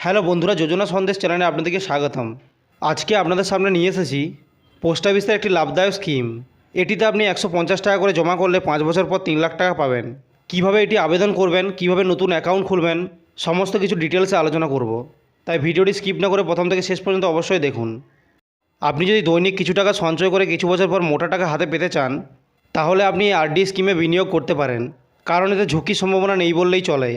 Hello বন্ধুরা, যোজনা সন্দেশ চ্যানেলে আপনাদেরকে স্বাগতম। আজকে আপনাদের সামনে নিয়ে এসেছি পোস্ট অফিসের একটি লাভদায়ক স্কিম। এটিতে আপনি 150 টাকা করে জমা করলে 5 বছর পর 3 লাখ টাকা পাবেন। কিভাবে এটি আবেদন করবেন, কিভাবে নতুন অ্যাকাউন্ট খুলবেন, সমস্ত কিছু ডিটেলসে আলোচনা করব। তাই ভিডিওটি স্কিপ না করে প্রথম থেকে শেষ পর্যন্ত অবশ্যই দেখুন। আপনি যদি দৈনিক কিছু টাকা সঞ্চয় করে কিছু বছর পর মোটা টাকা হাতে পেতে চান, তাহলে আপনি এই আরডি স্কিমে বিনিয়োগ করতে পারেন, কারণ এতে ঝুঁকির সম্ভাবনা নেই বললেই চলে।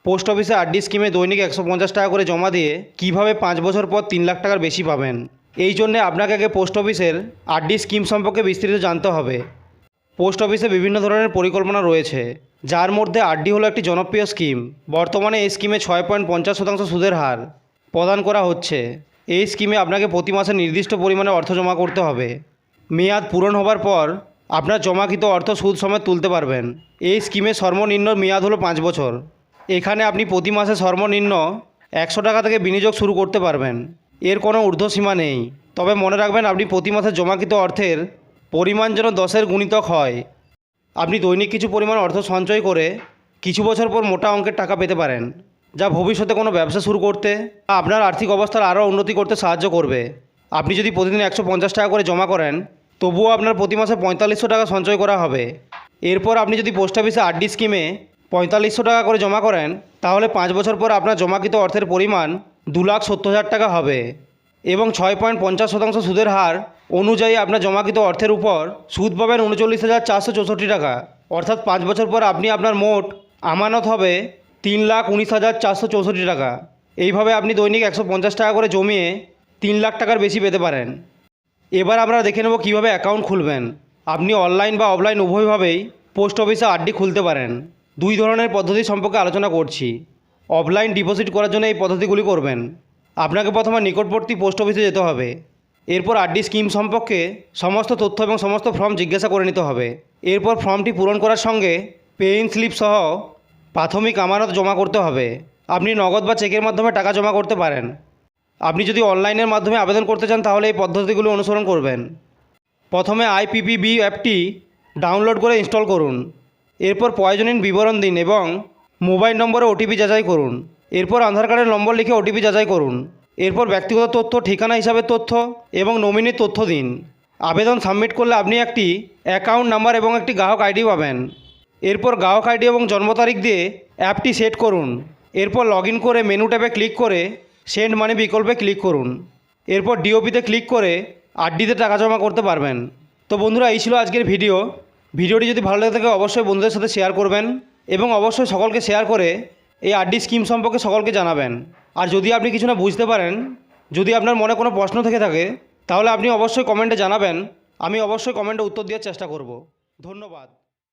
পোস্ট অফিসে আরডি স্কিমে দৈনিক 150 টাকা করে জমা দিয়ে কিভাবে 5 বছর পর 3 লাখ টাকার বেশি পাবেন, এই জন্যে আপনাকে আগে পোস্ট অফিসের আরডি স্কিম সম্পর্কে বিস্তারিত জানতে হবে। পোস্ট অফিসে বিভিন্ন ধরনের পরিকল্পনা রয়েছে, যার মধ্যে আরডি হলো একটি জনপ্রিয় স্কিম। বর্তমানে এই স্কিমে 6.50% সুদের হার প্রদান করা হচ্ছে। এই স্কিমে আপনাকে প্রতি মাসে নির্দিষ্ট পরিমাণে অর্থ জমা করতে হবে। মেয়াদ পূরণ হবার পর আপনার জমাকৃত অর্থ সুদ সমেত তুলতে পারবেন। এই স্কিমে সর্বনিম্ন মেয়াদ হলো 5 বছর। এখানে আপনি প্রতি মাসে সর্বনিম্ন 100 টাকা থেকে বিনিয়োগ শুরু করতে পারবেন। এর কোনো ঊর্ধ্বসীমা নেই। তবে মনে রাখবেন, আপনি প্রতি মাসে জমাকৃত অর্থের পরিমাণ যেন 10-এর গুণিতক হয়। আপনি দৈনিক কিছু পরিমাণ অর্থ সঞ্চয় করে কিছু বছর পর মোটা অঙ্কের টাকা পেতে পারেন, যা ভবিষ্যতে কোনো ব্যবসা শুরু করতে বা আপনার আর্থিক অবস্থার আরও উন্নতি করতে সাহায্য করবে। আপনি যদি প্রতিদিন 150 টাকা করে জমা করেন, তবুও আপনার প্রতি মাসে 4500 টাকা সঞ্চয় করা হবে। এরপর আপনি যদি পোস্ট অফিসে আরডি স্কিমে 4500 টাকা করে জমা করেন, তাহলে 5 বছর পর আপনার জমাকৃত অর্থের পরিমাণ 2,70,000 টাকা হবে এবং 6.50% সুদের হার অনুযায়ী আপনার জমাকৃত অর্থের উপর সুদ পাবেন 39,464 টাকা। অর্থাৎ 5 বছর পর আপনি আপনার মোট আমানত হবে 3,19,464 টাকা। এইভাবে আপনি দৈনিক 150 টাকা করে জমিয়ে 3 লাখ টাকার বেশি পেতে পারেন। এবার আমরা দেখে নেব কীভাবে অ্যাকাউন্ট খুলবেন। আপনি অনলাইন বা অফলাইন উভয়ভাবেই পোস্ট অফিসে আরডি খুলতে পারেন। 2 ধরনের পদ্ধতি সম্পর্কে আলোচনা করছি। অফলাইন ডিপোজিট করার জন্য এই পদ্ধতিগুলি করবেন। আপনাকে প্রথমে নিকটবর্তী পোস্ট অফিসে যেতে হবে। এরপর আরডি স্কিম সম্পর্কে সমস্ত তথ্য এবং সমস্ত ফর্ম জিজ্ঞাসা করে নিতে হবে। এরপর ফর্মটি পূরণ করার সঙ্গে পেইং স্লিপ সহ প্রাথমিক আমানত জমা করতে হবে। আপনি নগদ বা চেকের মাধ্যমে টাকা জমা করতে পারেন। আপনি যদি অনলাইনের মাধ্যমে আবেদন করতে চান, তাহলে এই পদ্ধতিগুলো অনুসরণ করবেন। প্রথমে আইপিপিবি অ্যাপটি ডাউনলোড করে ইনস্টল করুন। এরপর প্রয়োজনীয় বিবরণ দিন এবং মোবাইল নম্বরে ওটিপি যাচাই করুন। এরপর আধার কার্ডের নম্বর লিখে ওটিপি যাচাই করুন। এরপর ব্যক্তিগত তথ্য, ঠিকানা হিসাবে তথ্য এবং নমিনির তথ্য দিন। আবেদন সাবমিট করলে আপনি একটি অ্যাকাউন্ট নাম্বার এবং একটি গ্রাহক আইডি পাবেন। এরপর গ্রাহক আইডি এবং জন্ম তারিখ দিয়ে অ্যাপটি সেট করুন। এরপর লগ ইন করে মেনু ট্যাবে ক্লিক করে সেন্ড মানি বিকল্পে ক্লিক করুন। এরপর ডিওপিতে ক্লিক করে আরডিতে টাকা জমা করতে পারবেন। তো বন্ধুরা, এই ছিল আজকের ভিডিওটি যদি ভালো লাগে থাকে অবশ্যই বন্ধুদের সাথে শেয়ার করবেন এবং অবশ্যই সকলকে শেয়ার করে এই আরডি স্কিম সম্পর্কে সকলকে জানাবেন। আর যদি আপনি কিছু না বুঝতে পারেন, যদি আপনার মনে কোনো প্রশ্ন থেকে থাকে, তাহলে আপনি অবশ্যই কমেন্টে জানাবেন। আমি অবশ্যই কমেন্টে উত্তর দেওয়ার চেষ্টা করব। ধন্যবাদ।